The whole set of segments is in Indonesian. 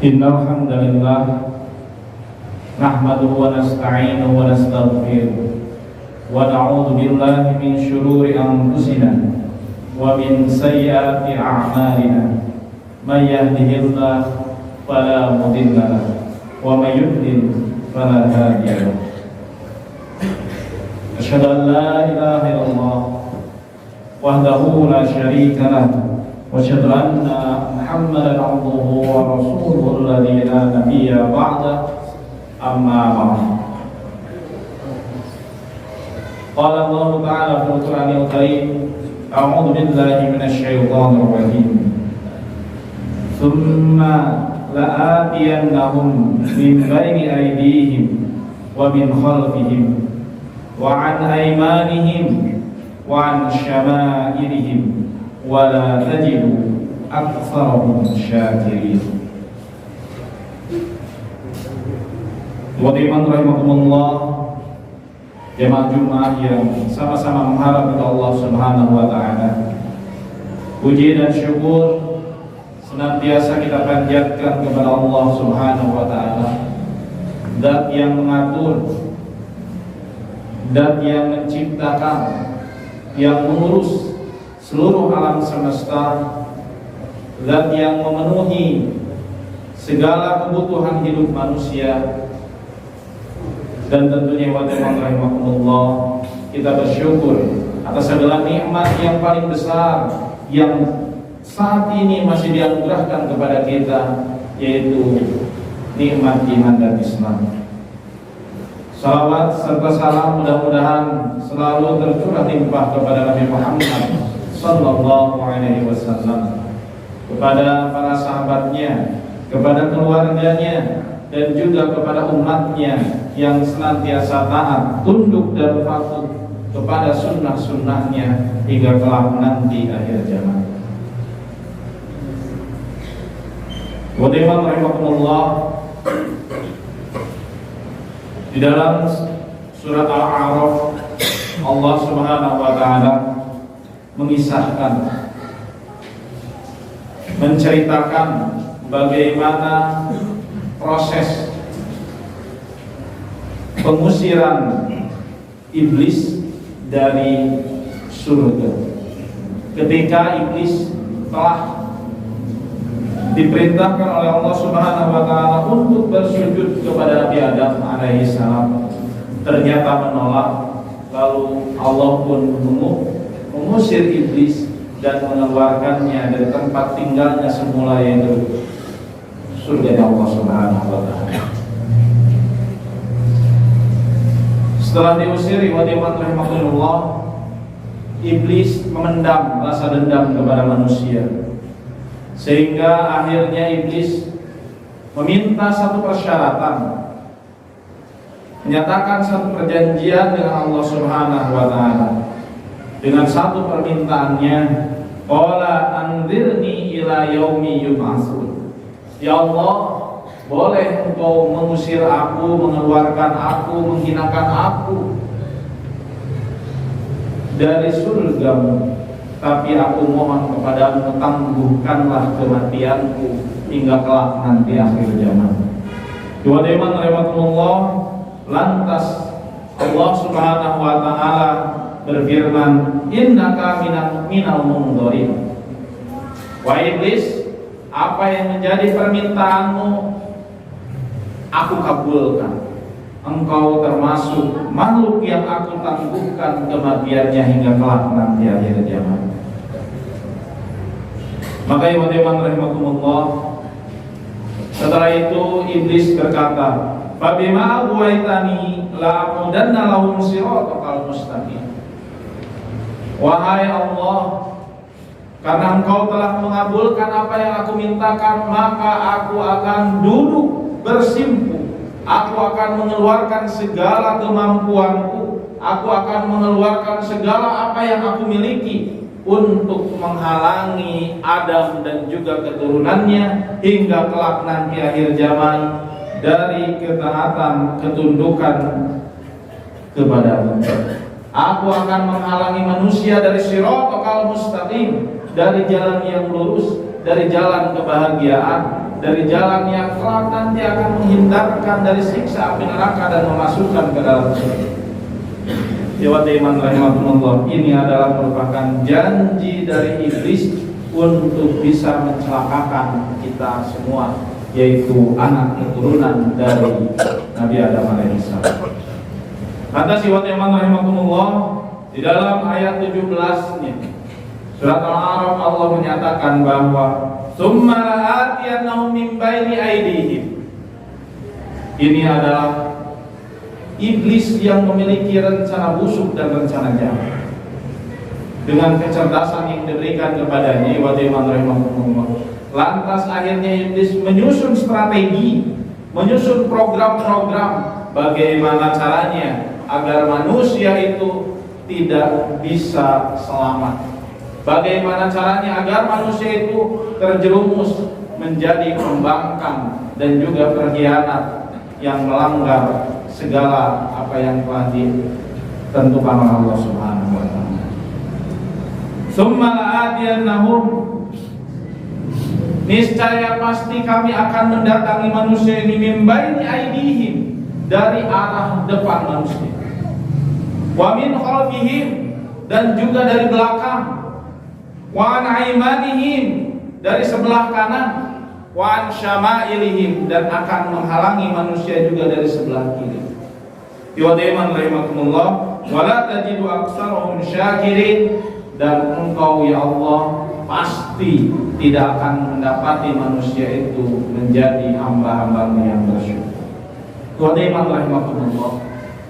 Innal hamdalillah nahmaduhu wa nasta'inuhu wa nastaghfiruh wa na'udzu billahi min shururi anfusina wa min sayyiati a'malina may yahdihillahu fala mudilla lahu wa may yudlil fala hadiya lahu. Asyhadu an la ilaha illallah wahdahu la syarika lahu wa asyhadu anna Muhammadan abduhu wa rasuluhu alladzi la nabiyya ba'da. Amma ba'd. Qala Allah Ta'ala fil Qur'anil Karim, a'udzu billahi minasy syaithanir rajim. Tsumma la'atiyannahum min baini aydihim wa min khalfihim wa 'an aymanihim wa 'an syama'ilihim wa la tajidu aktsarahum syakirin. Teman-teman rahimakumullah, jemaah Jumat yang sama-sama mengharap kepada Allah Subhanahu wa taala. Puji dan syukur senantiasa kita panjatkan kepada Allah Subhanahu wa taala, Zat yang mengatur, Zat yang menciptakan, yang mengurus seluruh alam semesta, Zat yang memenuhi segala kebutuhan hidup manusia. Dan tentunya teman-teman rahimakumullah, kita bersyukur atas segala nikmat yang paling besar yang saat ini masih dianugerahkan kepada kita, yaitu nikmat iman dan Islam. Salawat serta salam mudah-mudahan selalu tercurah limpah kepada Nabi Muhammad sallallahu alaihi wasallam, kepada para sahabatnya, kepada keluarganya, dan juga kepada umatnya yang senantiasa taat, tunduk dan patuh kepada sunnah-sunnahnya hingga kelak nanti akhir zaman. Teman-teman rahimakumullah, di dalam surat Al-A'raf Allah Subhanahu wa taala mengisahkan, menceritakan bagaimana proses pengusiran iblis dari surga. Ketika iblis telah diperintahkan oleh Allah Subhanahu wa taala untuk bersujud kepada Nabi Adam alaihi salam, ternyata menolak, lalu Allah pun mengusir iblis dan mengeluarkannya dari tempat tinggalnya semula, yaitu surga Allah Subhanahu wa taala. Setelah diusir, teman-teman rahimahullah, iblis memendam rasa dendam kepada manusia, sehingga akhirnya iblis meminta satu persyaratan, menyatakan satu perjanjian dengan Allah Subhanahu wa taala. Dengan satu permintaannya, qala anzirni ila yaumi yub'atsun. Ya Allah, boleh engkau mengusir aku, mengeluarkan aku, menghinakan aku dari surgamu, tapi aku mohon kepadamu, tangguhkanlah kematianku hingga kelak nanti akhir zaman. Teman-teman rahimakumullah, lantas Allah Subhanahu wa taala berfirman, innaka minal mundharin. Wahai iblis, apa yang menjadi permintaanmu aku kabulkan. Engkau termasuk makhluk yang aku tangguhkan kematiannya hingga kelak nanti akhir zaman. Maka teman-teman rahimakumullah, setelah itu iblis berkata, fabima aghwaytani la aqudanna lahum siratal mustaqim. Wahai Allah, karena engkau telah mengabulkan apa yang aku mintakan, maka aku akan duduk bersimpu. Aku akan mengeluarkan segala kemampuanku. Aku akan mengeluarkan segala apa yang aku miliki untuk menghalangi Adam dan juga keturunannya hingga kelak nanti akhir zaman dari ketaatan, ketundukan kepada Allah. Aku akan menghalangi manusia dari shiratal mustaqim, dari jalan yang lurus, dari jalan kebahagiaan, dari jalan yang kelak nanti akan menghindarkan dari siksa api neraka dan memasukkan ke dalam surga. Jawab iman rahimahumullah, ini adalah merupakan janji dari iblis untuk bisa mencelakakan kita semua, yaitu anak keturunan dari Nabi Adam alaihissalam. Kata siwat iman rahimahumullah di dalam ayat 17-nya surat Al-A'raf, Allah menyatakan bahwa summa la'atiyannahum min baini aydihim. Ini adalah iblis yang memiliki rencana busuk dan rencana jahat. Dengan kecerdasan yang diberikan kepadanya, wa rahimahumullah, lantas akhirnya iblis menyusun strategi, menyusun program-program bagaimana caranya agar manusia itu tidak bisa selamat. Bagaimana caranya agar manusia itu terjerumus menjadi pembangkang dan juga pengkhianat yang melanggar segala apa yang telah ditentukan oleh Allah Subhanahu wa taala. Summa la'atiyannahum, niscaya pasti kami akan mendatangi manusia ini min baini aydihim, dari arah depan manusia, wa min khalfihim, dan juga dari belakang, wa an aymanihim, dari sebelah kanan, wa an syama'ilihim, dan akan menghalangi manusia juga dari sebelah kiri. Iman rahimakumullah, wa la tajidu aktsarahum syakirin, dan engkau ya Allah pasti tidak akan mendapati manusia itu menjadi hamba-hambamu yang bersyukur. Iman rahimakumullah,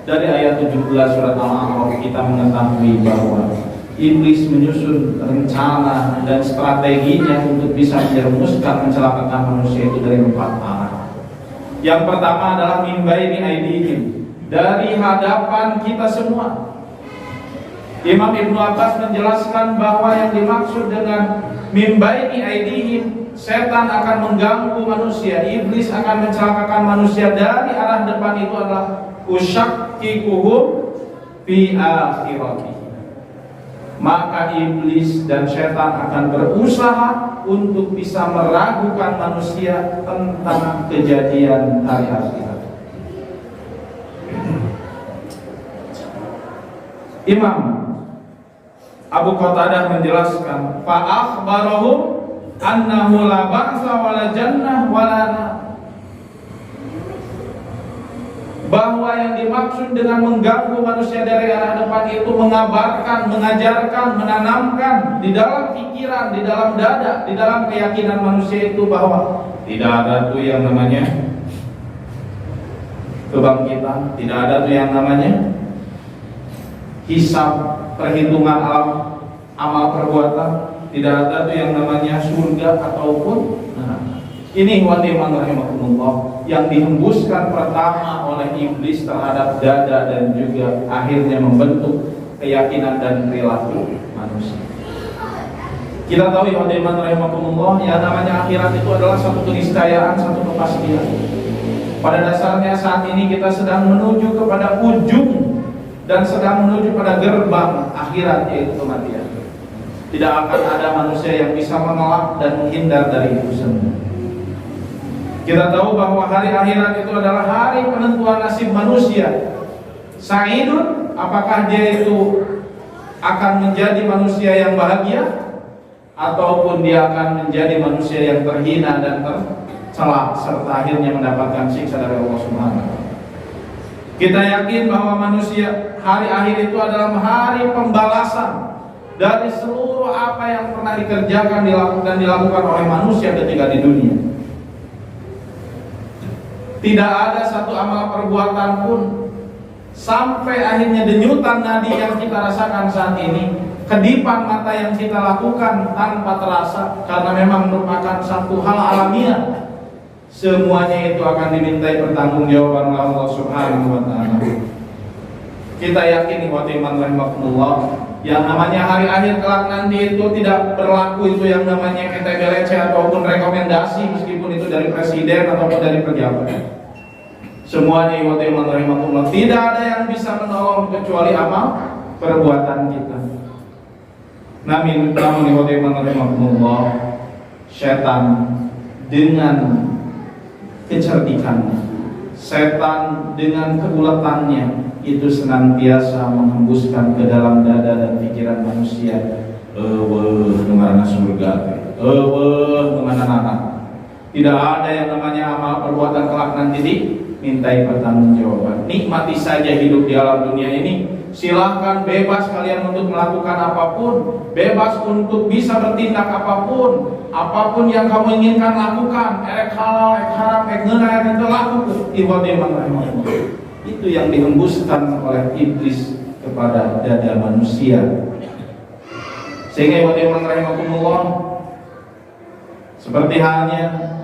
dari ayat 17 surat Al-A'raf kita mengetahui bahwa iblis menyusun rencana dan strateginya untuk bisa menjerumuskan, mencelakakan manusia itu dari 4 arah. Yang pertama adalah min baini aydihim, dari hadapan kita semua. Imam Ibnu Abbas menjelaskan bahwa yang dimaksud dengan min baini aydihim, setan akan mengganggu manusia, iblis akan mencelakakan manusia dari arah depan itu adalah usyakkikuhum fi akhirati. Maka iblis dan setan akan berusaha untuk bisa meragukan manusia tentang kejadian hari akhirat. Imam Abu Qatadah menjelaskan, fa akhbarahum annahu la ba'sa wala jannah wala nar, bahwa yang dimaksud dengan mengganggu manusia dari arah depan itu mengabarkan, mengajarkan, menanamkan di dalam pikiran, di dalam dada, di dalam keyakinan manusia itu bahwa tidak ada tuh yang namanya kebangkitan, tidak ada tuh yang namanya hisab, perhitungan amal perbuatan, tidak ada tuh yang namanya surga ataupun neraka. Ini wadiman rahimahumullah yang dihembuskan pertama oleh iblis terhadap dada dan juga akhirnya membentuk keyakinan dan perilaku manusia. Kita tahu wadiman rahimahumullah, yang namanya akhirat itu adalah satu keniscayaan, satu kepastian. Pada dasarnya saat ini kita sedang menuju kepada ujung dan sedang menuju pada gerbang akhirat, yaitu kematian. Tidak akan ada manusia yang bisa menolak dan menghindar dari itu semua. Kita tahu bahwa hari akhirat itu adalah hari penentuan nasib manusia. Sa'idun, apakah dia itu akan menjadi manusia yang bahagia, ataupun dia akan menjadi manusia yang terhina dan tercela serta akhirnya mendapatkan siksa dari Allah Subhanahu wa taala. Kita yakin bahwa manusia, hari akhir itu adalah hari pembalasan dari seluruh apa yang pernah dikerjakan dan dilakukan oleh manusia ketika di dunia. Tidak ada satu amal perbuatan pun sampai akhirnya denyutan nadi yang kita rasakan saat ini, kedipan mata yang kita lakukan tanpa terasa karena memang merupakan satu hal alamiah. Semuanya itu akan dimintai pertanggungjawaban oleh Allah Subhanahu wa taala. Kita yakin iman rahimakumullah, yang namanya hari akhir kelak nanti itu tidak berlaku itu yang namanya KTBLC ataupun rekomendasi, meskipun itu dari presiden ataupun dari pejabat. Semuanya iman rahimakumullah, tidak ada yang bisa menolong kecuali amal perbuatan kita. Namun rahimahullah, setan dengan kecerdikannya, setan dengan keuletannya itu senantiasa menghembuskan ke dalam dada dan pikiran manusia, kemana surga, kemana neraka. Tidak ada yang namanya amal perbuatan kelak nanti mintai pertanggungjawaban. Nikmati saja hidup di alam dunia ini. Silahkan bebas kalian untuk melakukan apapun, bebas untuk bisa bertindak apapun, apapun yang kamu inginkan lakukan, erek halal, erek haram, erek ngeunah, itu lakukan. Itu yang dihembuskan oleh iblis kepada dada manusia. Sehingga rahimahumullah, seperti halnya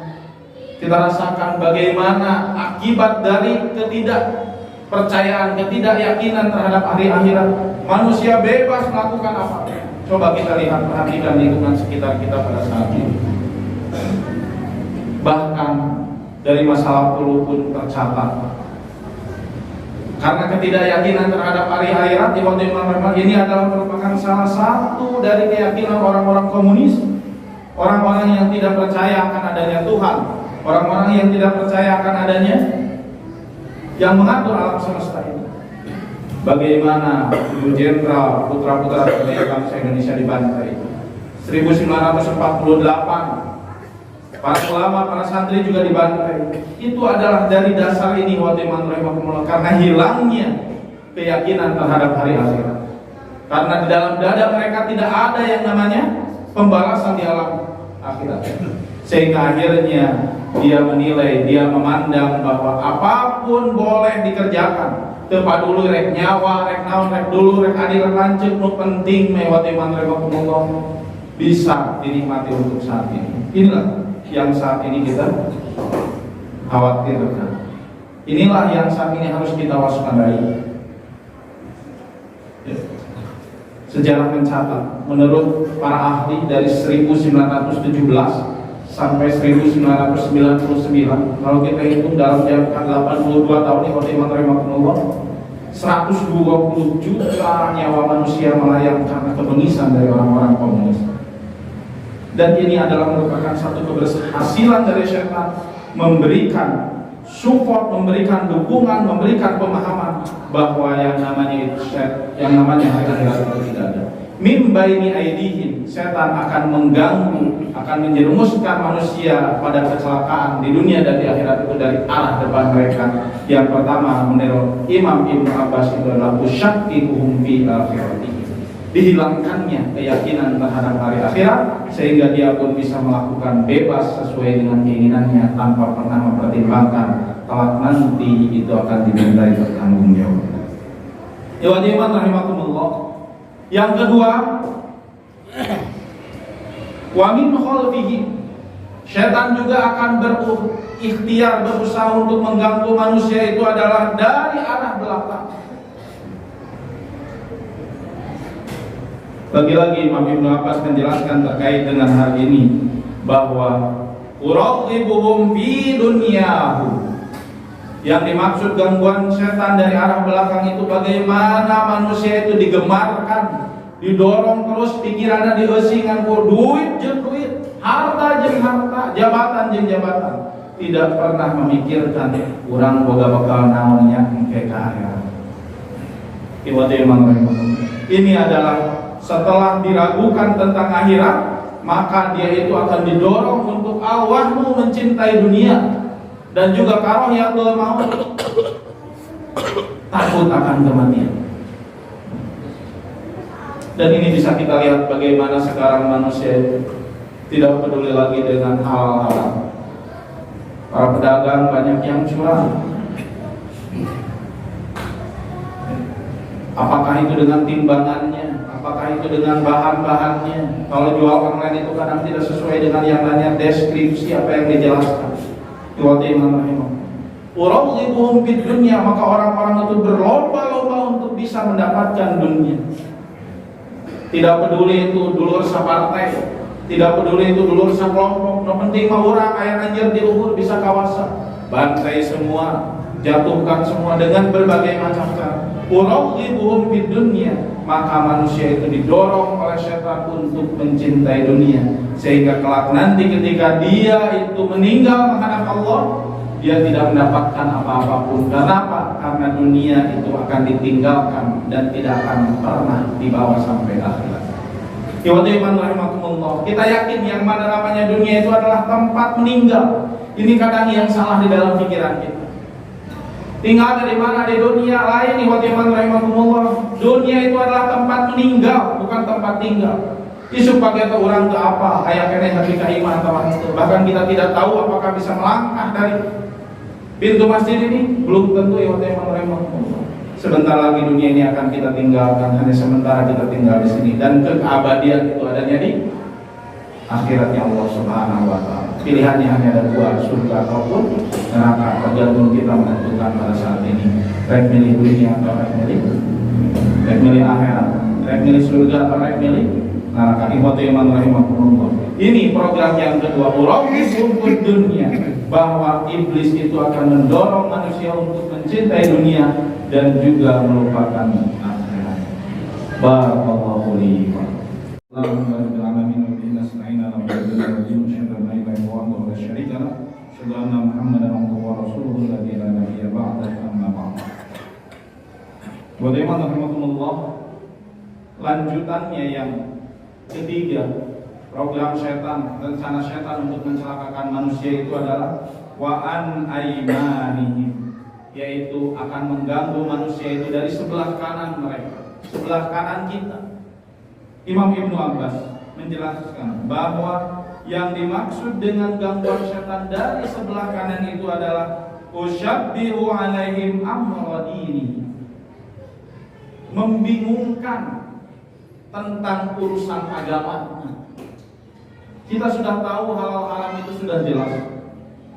kita rasakan bagaimana akibat dari ketidakpercayaan, ketidakyakinan terhadap hari akhirat. Manusia bebas melakukan apa. Coba kita lihat, perhatikan lingkungan sekitar kita pada saat ini. Bahkan dari masa lalu pun tercatat. Karena ketidakyakinan terhadap hari akhirat, ini adalah merupakan salah satu dari keyakinan orang-orang komunis, orang-orang yang tidak percaya akan adanya Tuhan, orang-orang yang tidak percaya akan adanya yang mengatur alam semesta ini. Bagaimana dulu jenderal putra-putra terbaik bangsa Indonesia dibantai 1948, para ulama, para santri juga dibantai. Itu adalah dari dasar ini karena hilangnya keyakinan terhadap hari akhirat. Karena di dalam dada mereka tidak ada yang namanya pembalasan di alam akhirat. Sehingga akhirnya dia menilai, dia memandang bahwa apapun boleh dikerjakan. Tepat dulu rek nyawa, rek naon, rek dulu, rek adil, lanjut, nu penting mewati rahimahumullah bisa dinikmati untuk saat ini. Inilah yang saat ini kita khawatirkan. Inilah yang saat ini harus kita waspadai. Sejarah mencatat, menurut para ahli dari 1917 sampai 1999, kalau kita hitung dalam jangka 82 tahun ini, rahimahullah, 120 juta nyawa manusia melayang karena kebengisan dari orang-orang komunis. Dan ini adalah merupakan satu keberhasilan dari syaitan, memberikan support, memberikan dukungan, memberikan pemahaman bahwa yang namanya hari akhirat itu tidak ada. Min baini aidihim, setan akan mengganggu, akan menjerumuskan manusia pada kecelakaan di dunia dan di akhirat itu dari arah depan mereka. Yang pertama, menurut Imam Ibnu Abbas, itu adalah usyakkikum fi akhiratihim, dihilangkannya keyakinan terhadap hari akhirat, sehingga dia pun bisa melakukan bebas sesuai dengan keinginannya tanpa pernah mempertimbangkan kelak nanti itu akan dimintai pertanggungjawaban. Iwan rahimakumullah. Yang kedua, wa min khalfihi, setan juga akan berikhtiar, berusaha untuk mengganggu manusia itu adalah dari arah belakang. Lagi-lagi Imam Ibnu Abbas menjelaskan terkait dengan hal ini bahwa uraqibuhum fi dunyahu. Yang dimaksud gangguan setan dari arah belakang itu bagaimana manusia itu digemarkan, didorong terus pikirannya dieusingan ku duit jeung duit, harta jeung harta, jabatan jeung jabatan. Tidak pernah memikirkan urang boga bakal naon nya engke ka akhirat. Ini adalah setelah diragukan tentang akhirat, maka dia itu akan didorong untuk awahmu mencintai dunia dan juga karahiyatul maut, takut akan kematian. Dan ini bisa kita lihat bagaimana sekarang manusia tidak peduli lagi dengan hal haram. Para pedagang banyak yang curang. Apakah itu dengan timbangannya, apakah itu dengan bahan-bahannya. Kalau jual online itu kadang tidak sesuai dengan yang lainnya, deskripsi apa yang dijelaskan. Uraqibuhum fid dunya, maka orang-orang itu berlomba-lomba untuk bisa mendapatkan dunia. Tidak peduli itu dulur sapartai, tidak peduli itu dulur sakelompok, no penting mah urang aya anjeun di luhur bisa kawasan. Bantai semua, jatuhkan semua dengan berbagai macam cara. uraghibuhum fid dunya, maka manusia itu didorong oleh setan untuk mencintai dunia, sehingga kelak nanti ketika dia itu meninggal menghadap Allah, dia tidak mendapatkan apa-apapun. Kenapa? Karena dunia itu akan ditinggalkan dan tidak akan pernah dibawa sampai akhirat. Iman rahimakumullah. Kita yakin yang mana namanya dunia itu adalah tempat meninggal. Ini kadang yang salah di dalam pikiran kita. Tinggal dari mana di dunia lain, iman rahimakumullah. Dunia itu adalah tempat meninggal, bukan tempat tinggal. Isu pakai ke orang ke apa? Kayak kene hati ka iman atau itu. Bahkan kita tidak tahu apakah bisa melangkah dari pintu masjid ini, belum tentu iman rahimakumullah. Sebentar lagi dunia ini akan kita tinggalkan, hanya sementara kita tinggal di sini, dan keabadian itu adanya di akhiratnya Allah Subhanahu wa taala. Pilihannya hanya ada dua, surga ataupun neraka, tergantung kita menentukan pada saat ini. Rek milih dunia atau rek milih akhirat, rek milih surga atau rek milih neraka. Iman rahimakumullah. Ini program yang kedua, uraghibuhum fid dunya, bahwa iblis itu akan mendorong manusia untuk mencintai dunia dan juga melupakan akhirat. Barakallahu li wa lakum. Allahumma alamin wa bihi nasta'in ala wajhil syaitan la ilaha illa huwa wa la syarika lah. Asyhadu anna Muhammadan abduhu wa rasuluhu alladzi la nabiyya ba'dahu, amma ba'd. Bagaimana rahmatullah, lanjutannya yang ketiga, program setan, rencana setan untuk mencelakakan manusia itu adalah wa an aymanihim, yaitu akan mengganggu manusia itu dari sebelah kanan mereka, sebelah kanan kita. Imam Ibnu Abbas menjelaskan bahwa yang dimaksud dengan gangguan setan dari sebelah kanan itu adalah usyabbihu alaihim amra dini, membingungkan tentang urusan agama. Kita sudah tahu halal haram itu sudah jelas.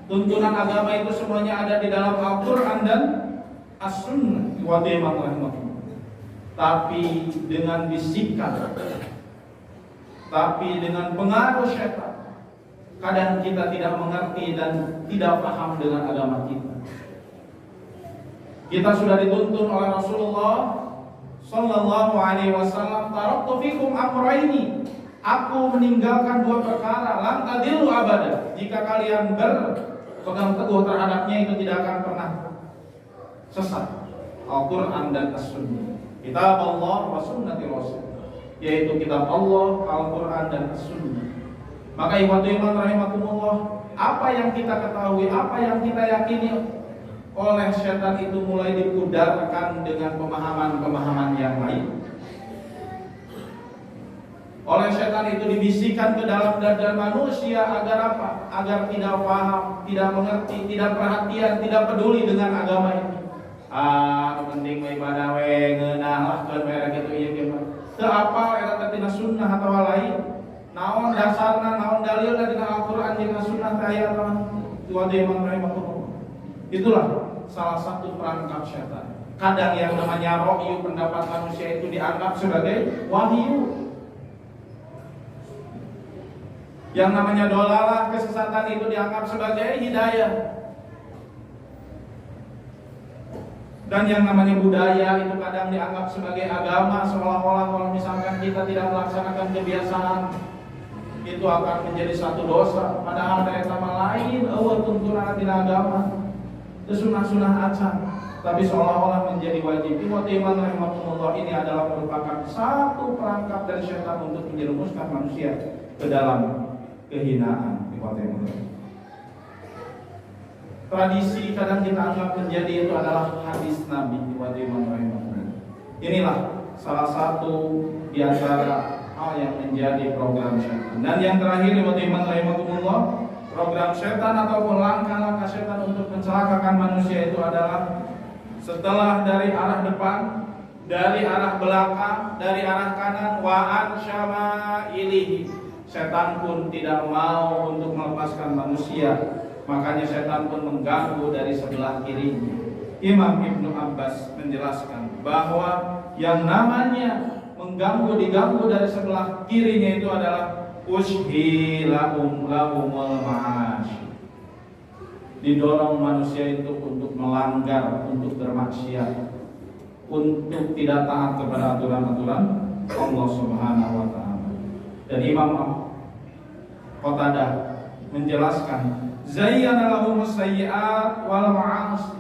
Tuntunan agama itu semuanya ada di dalam Al-Quran dan As-Sunnah. Tapi dengan bisikan, tapi dengan pengaruh syaitan, kadang kita tidak mengerti dan tidak paham dengan agama kita. Kita sudah dituntun oleh Rasulullah Sallallahu Alaihi Wasallam, taraktu fikum amraini, aku meninggalkan dua perkara, lan tadillu abada, jika kalian berpegang teguh terhadapnya itu tidak akan pernah sesat. Al-Quran dan As-Sunnah, kitab Allah wa sunnati Rasul, yaitu kitab Allah, Al-Quran dan As-Sunnah. Maka iman rahimakumullah, apa yang kita ketahui, apa yang kita yakini oleh syaitan itu mulai dipudarkan dengan pemahaman-pemahaman yang lain. Oleh syaitan itu dibisikkan ke dalam dada manusia agar apa? Agar tidak paham, tidak mengerti, tidak perhatian, tidak peduli dengan agama ini. Penting ibadah we ngeunah lah keun merek kitu ieu ge mah. Teu apal eta tina sunnah atawa lain. Naon dasarna, naon dalilna dina Al-Qur'an jeung Sunnah teh aya naon? Itulah salah satu perangkap syaitan. Kadang yang namanya ra'yu, pendapat manusia itu dianggap sebagai wahyu. Yang namanya dolalah, kesesatan itu dianggap sebagai hidayah. Dan yang namanya budaya itu kadang dianggap sebagai agama, seolah-olah kalau misalkan kita tidak melaksanakan kebiasaan itu akan menjadi satu dosa. Padahal dari sama lain, tuntunan dina agama, itu sunah-sunah acan, tapi seolah-olah menjadi wajib. Iman rahimakumullah, ini adalah merupakan satu perangkap dari syaitan untuk menjerumuskan manusia ke dalam kehinaan. Tradisi kadang kita anggap menjadi itu adalah hadis Nabi. Inilah salah satu di antara hal yang menjadi program syaitan. Dan yang terakhir, iman rahimakumullah, program syaitan ataupun langkah-langkah syaitan untuk mencelakakan manusia itu adalah setelah dari arah depan, dari arah belakang, dari arah kanan, wa an syama'ilihi. Setan pun tidak mau untuk melepaskan manusia. Makanya setan pun mengganggu dari sebelah kirinya. Imam Ibnu Abbas menjelaskan bahwa yang namanya mengganggu, diganggu dari sebelah kirinya itu adalah ushilahumul ma'ash. Didorong manusia itu untuk melanggar, untuk bermaksiat. untuk tidak taat kepada aturan-aturan Allah Subhanahu wa taala. Dan Imam Qatadah menjelaskan, zayyana lahumus sayyi'at wal ma'asi.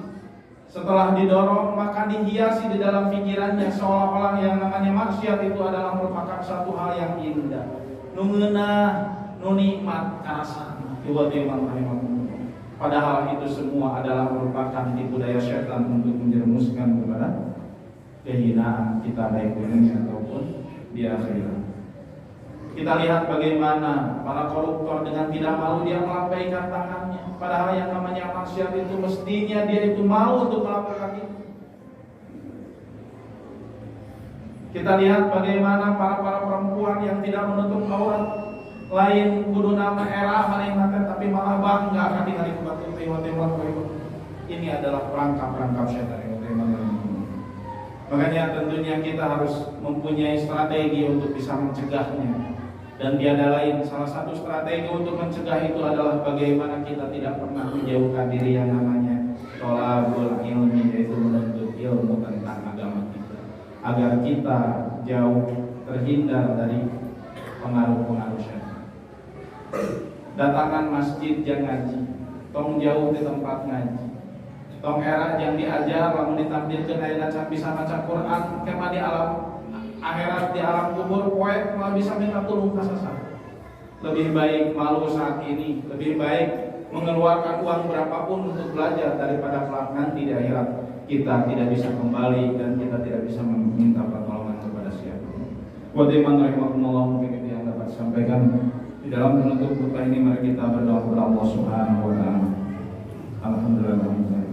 Setelah didorong maka dihiasi di dalam pikirannya seolah-olah yang namanya maksiat itu adalah merupakan satu hal yang indah. Nu ngeunah, nu nikmat karasana. Padahal itu semua adalah merupakan tipu daya syaitan untuk menjerumuskan kepada kehinaan kita baik di dunia ataupun di akhirat. Kita lihat bagaimana para koruptor dengan tidak malu dia melambaikan tangannya. Padahal yang namanya maksiat itu mestinya dia itu mau untuk melakukan itu. Kita lihat bagaimana para perempuan yang tidak menutup aurat, lain kudu nama era manehna tapi malah bangga kali kubatu ini adalah perangkap setan yang makanya tentunya kita harus mempunyai strategi untuk bisa mencegahnya. Dan tiada lain, salah satu strategi untuk mencegah itu adalah bagaimana kita tidak pernah menjauhkan diri yang namanya thalabul ilmi, yaitu menuntut ilmu tentang agama kita, agar kita jauh terhindar dari pengaruh-pengaruh syaitan. Datangan masjid jangan ngaji, tong jauh di tempat ngaji, tong era yang diajar lamun ditakdirkeun aya can bisa maca Quran kema di alam akhirat, di alam kubur poek malah bisa minta tolong ka sasana. Lebih baik malu saat ini, lebih baik mengeluarkan uang berapapun untuk belajar daripada kelak nanti di akhirat kita tidak bisa kembali dan kita tidak bisa meminta pertolongan kepada siapa. Wadiman rahimahumullah, mungkin itu yang dapat disampaikan di dalam penutup khutbah ini. Mari kita berdoa kepada Allah Subhanahu wa taala. Alhamdulillah.